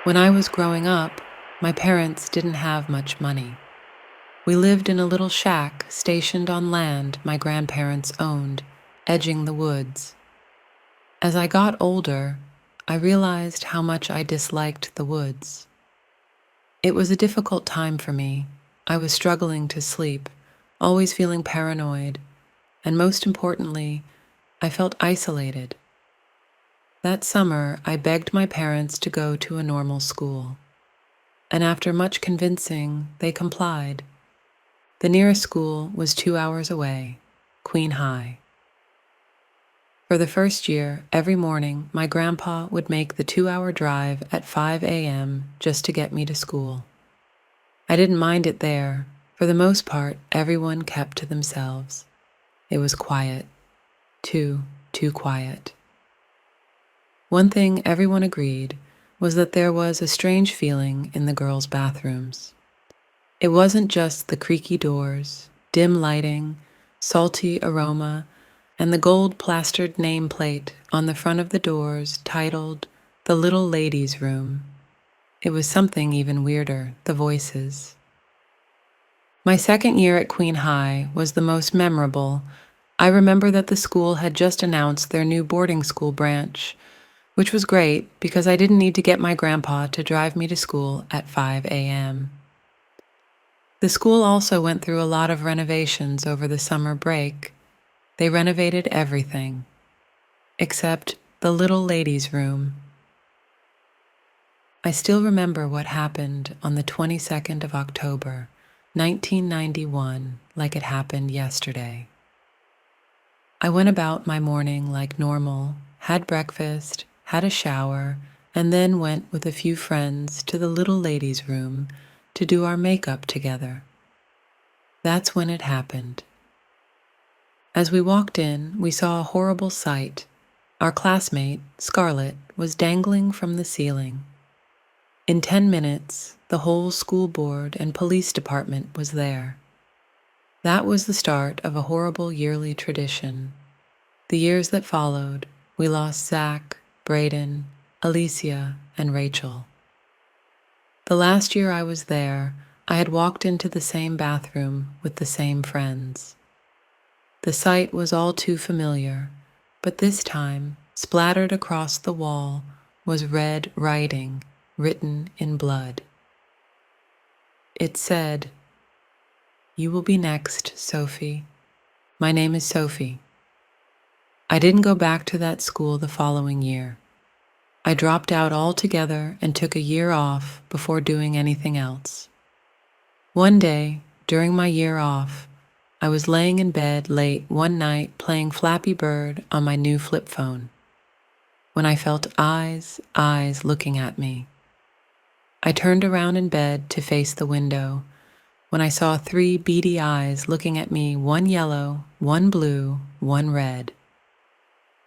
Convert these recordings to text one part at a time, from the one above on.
When I was growing up, my parents didn't have much money. We lived in a little shack stationed on land my grandparents owned, edging the woods. As I got older, I realized how much I disliked the woods. It was a difficult time for me. I was struggling to sleep, always feeling paranoid, and most importantly, I felt isolated. That summer, I begged my parents to go to a normal school, and after much convincing, they complied. The nearest school was 2 hours away, Queen High. For the first year, every morning, my grandpa would make the 2-hour drive at 5 a.m. just to get me to school. I didn't mind it there. For the most part, everyone kept to themselves. It was quiet. Too quiet. One thing everyone agreed was that there was a strange feeling in the girls' bathrooms. It wasn't just the creaky doors, dim lighting, salty aroma, and the gold-plastered nameplate on the front of the doors titled "The Little Ladies' Room." It was something even weirder, the voices. My second year at Queen High was the most memorable. I remember that the school had just announced their new boarding school branch, which was great because I didn't need to get my grandpa to drive me to school at 5 a.m. The school also went through a lot of renovations over the summer break. They renovated everything, except the little ladies' room. I still remember what happened on the 22nd of October, 1991, like it happened yesterday. I went about my morning like normal, had breakfast, had a shower, and then went with a few friends to the little ladies' room to do our makeup together. That's when it happened. As we walked in, we saw a horrible sight. Our classmate, Scarlett, was dangling from the ceiling. In 10 minutes, the whole school board and police department was there. That was the start of a horrible yearly tradition. The years that followed, we lost Zach, Braden, Alicia, and Rachel. The last year I was there, I had walked into the same bathroom with the same friends. The sight was all too familiar, but this time, splattered across the wall, was red writing written in blood. It said, "You will be next, Sophie. My name is Sophie." I didn't go back to that school the following year. I dropped out altogether and took a year off before doing anything else. One day, during my year off, I was laying in bed late one night playing Flappy Bird on my new flip phone, when I felt eyes looking at me. I turned around in bed to face the window when I saw 3 beady eyes looking at me, one yellow, one blue, one red.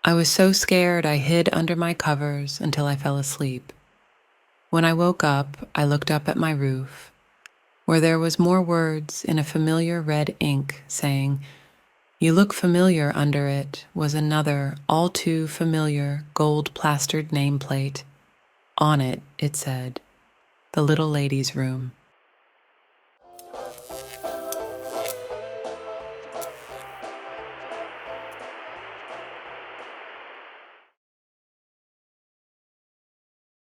I was so scared I hid under my covers until I fell asleep. When I woke up, I looked up at my roof, where there was more words in a familiar red ink saying, "You look familiar." Under it was another all too familiar gold-plastered nameplate. On it, it said, "The Little Ladies' Room."